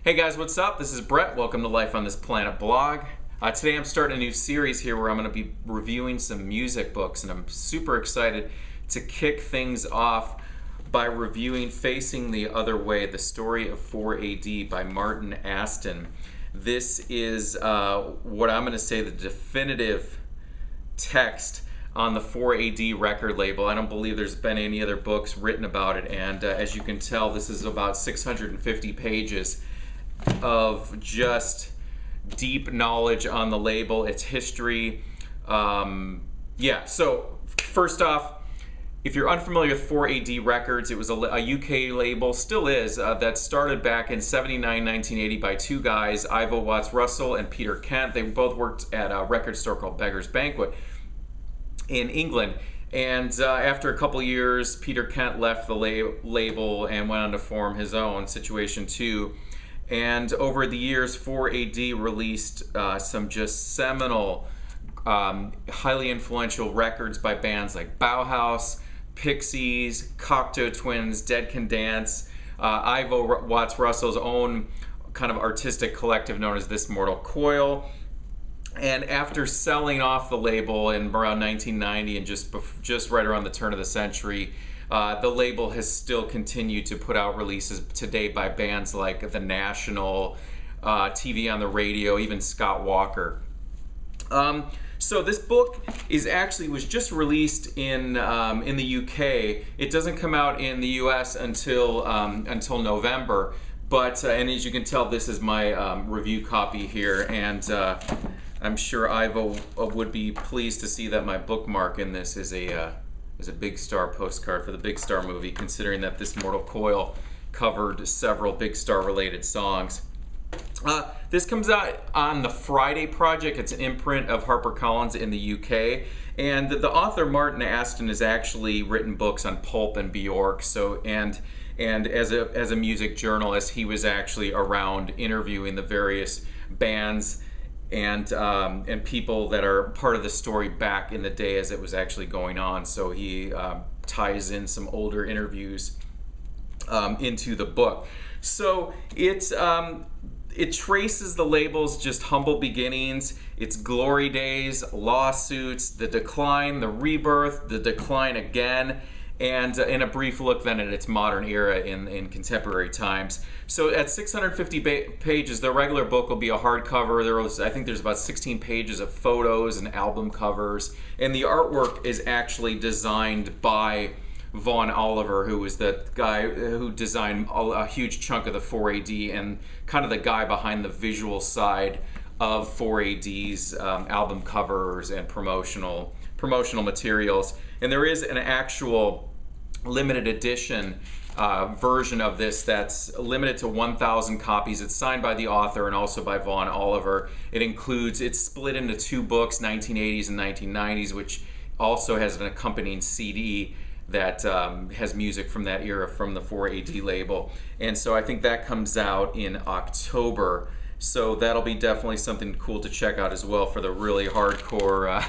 Hey guys, what's up? This is Brett. Welcome to Life on This Planet blog. Today I'm starting a new series here where I'm going to be reviewing some music books, and I'm super excited to kick things off by reviewing Facing the Other Way, the story of 4AD by Martin Aston. This is what I'm going to say the definitive text on the 4AD record label. I don't believe there's been any other books written about it, and as you can tell, this is about 650 pages of just deep knowledge on the label, its history. So first off, if you're unfamiliar with 4AD Records, it was a UK label, still is, that started back in 1980 by two guys, Ivo Watts Russell and Peter Kent. They both worked at a record store called Beggar's Banquet in England. And after a couple years, Peter Kent left the label and went on to form his own, Situation 2. And over the years, 4AD released some just seminal, highly influential records by bands like Bauhaus, Pixies, Cocteau Twins, Dead Can Dance, Ivo Watts Russell's own kind of artistic collective known as This Mortal Coil. And after selling off the label in around 1990 and just right around the turn of the century, the label has still continued to put out releases today by bands like The National, TV on the Radio, even Scott Walker. So this book was just released in the UK. It doesn't come out in the US until November. But and as you can tell, this is my review copy here, and I'm sure Ivo would be pleased to see that my bookmark in this is a Big Star postcard for the Big Star movie, considering that This Mortal Coil covered several Big Star related songs. This comes out on the Friday Project. It's an imprint of HarperCollins in the UK, and the author Martin Aston has actually written books on Pulp and Bjork. And as a music journalist, he was actually around interviewing the various bands and people that are part of the story back in the day as it was actually going on. So he ties in some older interviews into the book. So it traces the label's just humble beginnings, its glory days, lawsuits, the decline, the rebirth, the decline again, and in a brief look then at its modern era in contemporary times. So at 650 pages, the regular book will be a hardcover. I think there's about 16 pages of photos and album covers, and the artwork is actually designed by Vaughn Oliver, who was the guy who designed a huge chunk of the 4AD and kind of the guy behind the visual side of 4AD's album covers and promotional materials. And there is an actual limited edition version of this that's limited to 1,000 copies. It's signed by the author and also by Vaughn Oliver. It's split into two books, 1980s and 1990s, which also has an accompanying CD that has music from that era from the 4AD label. And so I think that comes out in October. So that'll be definitely something cool to check out as well for the really hardcore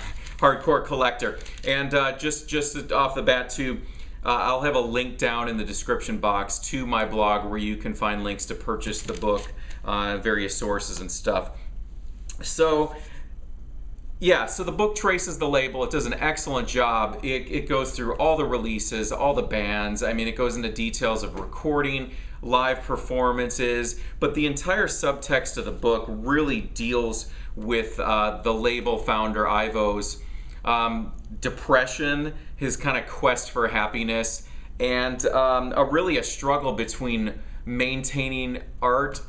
collector. And just off the bat too, I'll have a link down in the description box to my blog where you can find links to purchase the book, various sources and stuff. So the book traces the label. It does an excellent job. It goes through all the releases, all the bands. I mean, it goes into details of recording, live performances, but the entire subtext of the book really deals with the label founder Ivo's depression, his kind of quest for happiness, and a struggle between maintaining art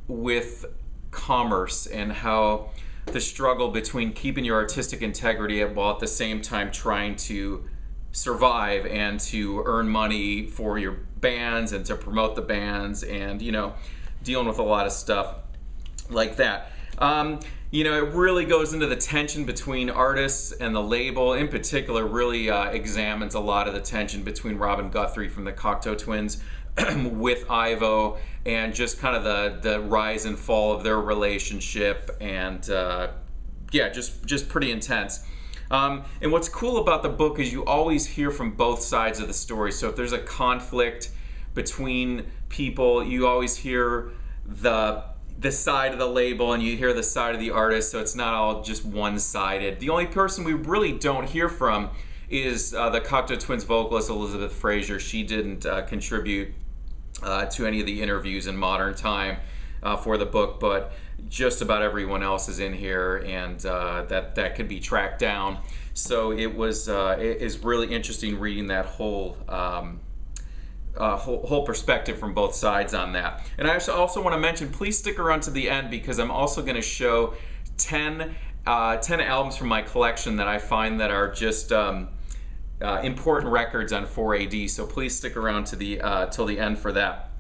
with commerce, and how the struggle between keeping your artistic integrity while at the same time trying to survive and to earn money for your bands and to promote the bands, and dealing with a lot of stuff like that. It really goes into the tension between artists and the label. In particular, really examines a lot of the tension between Robin Guthrie from the Cocteau Twins with Ivo, and just kind of the rise and fall of their relationship, and just pretty intense. And what's cool about the book is you always hear from both sides of the story. So if there's a conflict between people, you always hear the side of the label and you hear the side of the artist, so it's not all just one-sided. The only person we really don't hear from is the Cocteau Twins vocalist Elizabeth Fraser. She didn't contribute to any of the interviews in modern time for the book, but just about everyone else is in here, and that could be tracked down. So it is really interesting reading that whole perspective from both sides on that. And I also want to mention, please stick around to the end, because I'm also going to show 10 albums from my collection that I find that are just important records on 4AD. So please stick around to the till the end for that.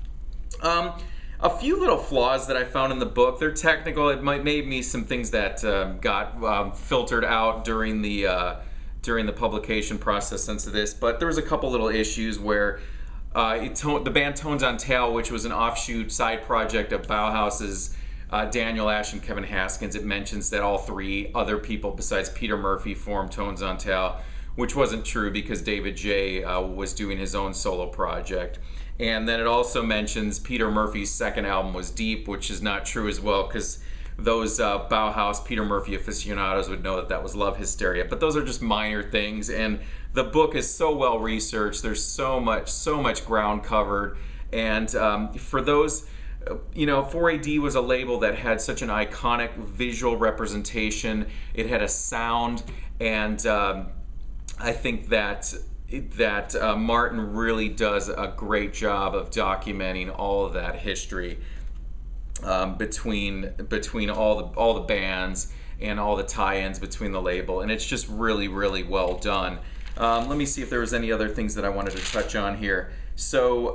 A few little flaws that I found in the book. They're technical. It made me some things that got filtered out during the publication process since of this. But there was a couple little issues where the band Tones on Tail, which was an offshoot side project of Bauhaus's Daniel Ash and Kevin Haskins, it mentions that all three other people besides Peter Murphy formed Tones on Tail, which wasn't true because David J. was doing his own solo project. And then it also mentions Peter Murphy's second album was Deep, which is not true as well, because those Bauhaus Peter Murphy aficionados would know that that was Love Hysteria. But those are just minor things, and the book is so well researched. There's so much ground covered, and for those, 4AD was a label that had such an iconic visual representation. It had a sound, and I think that Martin really does a great job of documenting all of that history between all the bands and all the tie-ins between the label, and it's just really well done. Let me see if there was any other things that I wanted to touch on here. So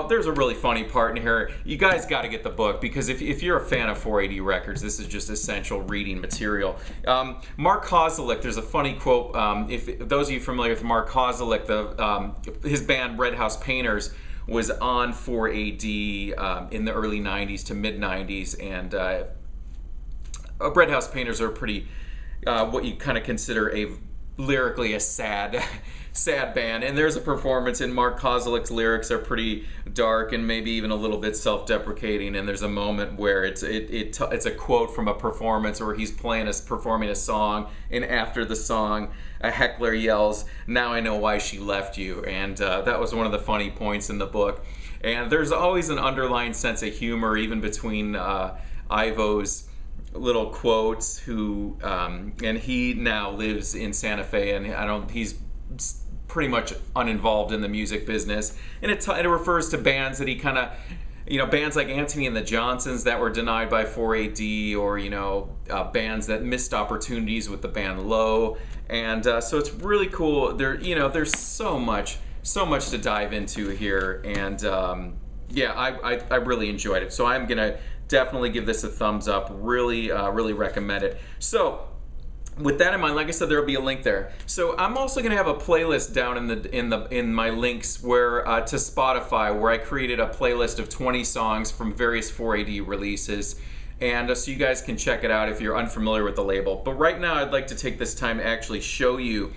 there's a really funny part in here. You guys got to get the book, because if you're a fan of 4AD Records, this is just essential reading material. Mark Kozelek, there's a funny quote. If those of you familiar with Mark Kozelek, his band Red House Painters was on 4AD in the early 90s to mid 90s, and Red House Painters are pretty what you kind of consider lyrically a sad band, and there's a performance, and Mark Kozelek's lyrics are pretty dark and maybe even a little bit self-deprecating, and there's a moment where it's a quote from a performance where he's performing a song, and after the song a heckler yells, "Now I know why she left you," and that was one of the funny points in the book. And there's always an underlying sense of humor even between Ivo's little quotes, and he now lives in Santa Fe, and he's pretty much uninvolved in the music business, and it refers to bands that he kind of, bands like Anthony and the Johnsons that were denied by 4AD, or bands that missed opportunities with the band Low, and so it's really cool. There's so much to dive into here, and I really enjoyed it. So I'm gonna definitely give this a thumbs up. Really recommend it. So with that in mind, like I said, there will be a link there. So I'm also going to have a playlist down in my links where to Spotify, where I created a playlist of 20 songs from various 4AD releases, and so you guys can check it out if you're unfamiliar with the label. But right now, I'd like to take this time to actually show you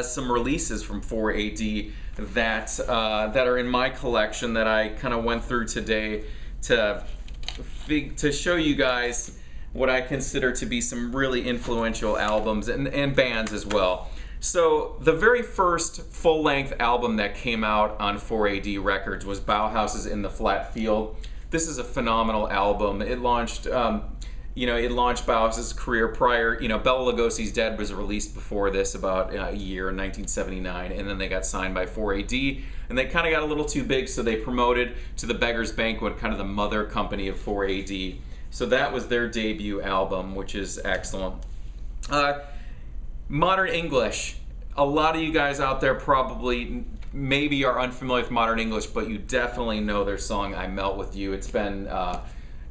some releases from 4AD that are in my collection that I kind of went through today to show you guys what I consider to be some really influential albums and bands as well. So the very first full-length album that came out on 4AD Records was Bauhaus's In the Flat Field. This is a phenomenal album. It launched Bauhaus's career prior. Bela Lugosi's Dead was released before this, about a year in 1979, and then they got signed by 4AD, and they kind of got a little too big, so they promoted to the Beggars Banquet, kind of the mother company of 4AD. So that was their debut album, which is excellent. Modern English. A lot of you guys out there probably maybe are unfamiliar with Modern English, but you definitely know their song "I Melt With You." It's been,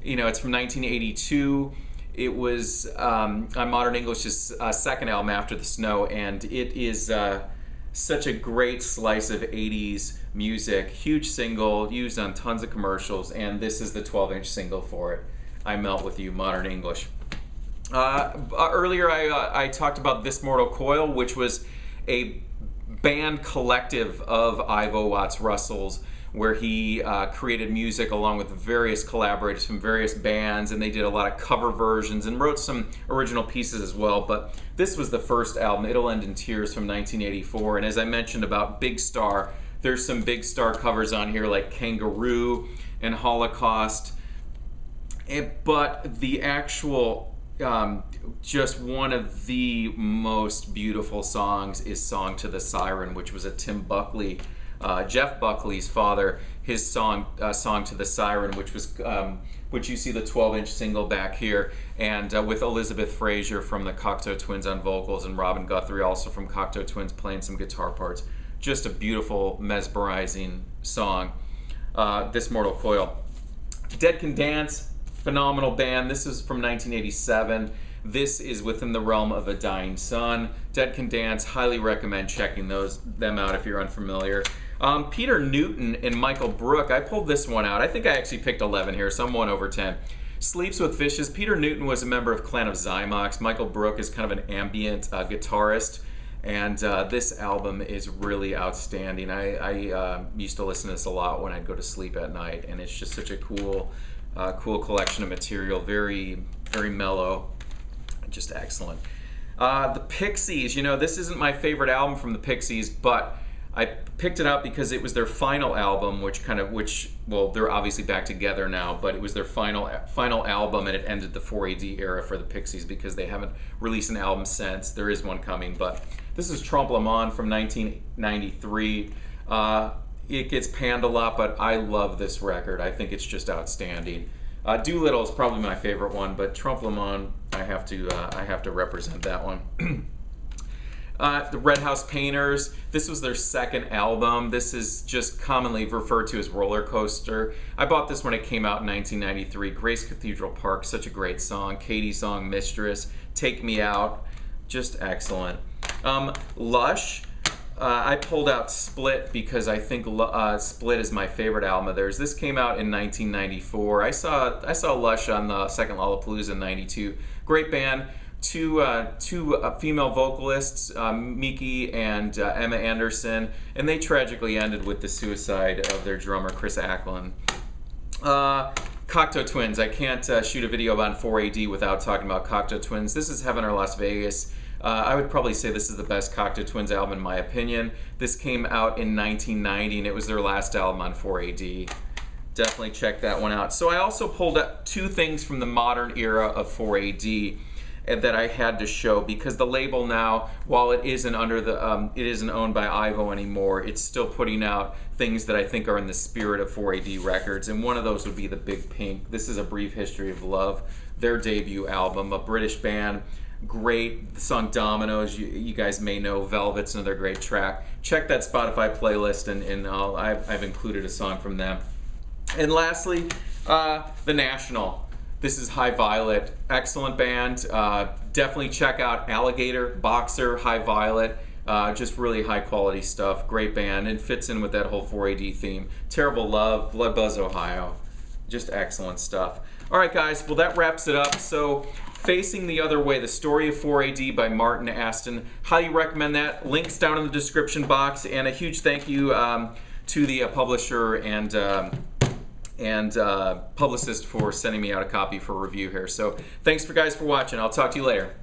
it's from 1982. It was on Modern English's second album, After the Snow, and it is such a great slice of 80s music. Huge single, used on tons of commercials, and this is the 12-inch single for it. I Melt With You, Modern English. Earlier I talked about This Mortal Coil, which was a band collective of Ivo Watts Russell's, where he created music along with various collaborators from various bands, and they did a lot of cover versions and wrote some original pieces as well. But this was the first album, It'll End in Tears, from 1984. And as I mentioned about Big Star, there's some Big Star covers on here like Kangaroo and Holocaust. But the actual, just one of the most beautiful songs is Song to the Siren, which was a Tim Buckley, Jeff Buckley's father, his song, Song to the Siren, which was, which you see the 12-inch single back here, and with Elizabeth Fraser from the Cocteau Twins on vocals, and Robin Guthrie also from Cocteau Twins playing some guitar parts. Just a beautiful, mesmerizing song, This Mortal Coil. Dead Can Dance, phenomenal band. This is from 1987. This is Within the Realm of a Dying Sun. Dead Can Dance, highly recommend checking them out if you're unfamiliar. Peter Newton and Michael Brook, I pulled this one out. I think I actually picked 11 here, so I'm 1 over 10. Sleeps with Fishes. Peter Newton was a member of Clan of Zymox. Michael Brook is kind of an ambient guitarist. And this album is really outstanding. I used to listen to this a lot when I'd go to sleep at night, and it's just such a cool collection of material. Very, very mellow, just excellent. The Pixies. You know, this isn't my favorite album from the Pixies, but I picked it up because it was their final album, well, they're obviously back together now, but it was their final album, and it ended the 4AD era for the Pixies because they haven't released an album since. There is one coming, but this is Trompe Le Monde from 1993. It gets panned a lot, but I love this record. I think it's just outstanding. Doolittle is probably my favorite one, but Trompe Le Monde, I have to represent that one. The Red House Painters, this was their second album. This is just commonly referred to as Roller Coaster. I bought this when it came out in 1993. Grace Cathedral Park, such a great song. Katie's song, Mistress, Take Me Out, just excellent. Lush, I pulled out Split because I think Split is my favorite album of theirs. This came out in 1994. I saw Lush on the second Lollapalooza in 92. Great band. Two female vocalists, Miki and Emma Anderson, and they tragically ended with the suicide of their drummer, Chris Acklin. Cocteau Twins, I can't shoot a video about 4AD without talking about Cocteau Twins. This is Heaven or Las Vegas. I would probably say this is the best Cocteau Twins album in my opinion. This came out in 1990, and it was their last album on 4AD. Definitely check that one out. So I also pulled up 2 things from the modern era of 4AD that I had to show, because the label now, while it isn't it isn't owned by Ivo anymore, it's still putting out things that I think are in the spirit of 4AD Records, and one of those would be the Big Pink. This is A Brief History of Love, their debut album, a British band. Great. The song Dominoes, you guys may know. Velvet's another great track. Check that Spotify playlist, and I've included a song from them. And lastly, The National. This is High Violet, excellent band. Definitely check out Alligator, Boxer, High Violet. Just really high quality stuff. Great band, and fits in with that whole 4AD theme. Terrible Love, Blood Buzz, Ohio. Just excellent stuff. All right, guys. Well, that wraps it up. So, Facing the Other Way, The Story of 4AD by Martin Aston. Highly recommend that. Links down in the description box. And a huge thank you to the publisher and publicist for sending me out a copy for review here. So thanks guys for watching. I'll talk to you later.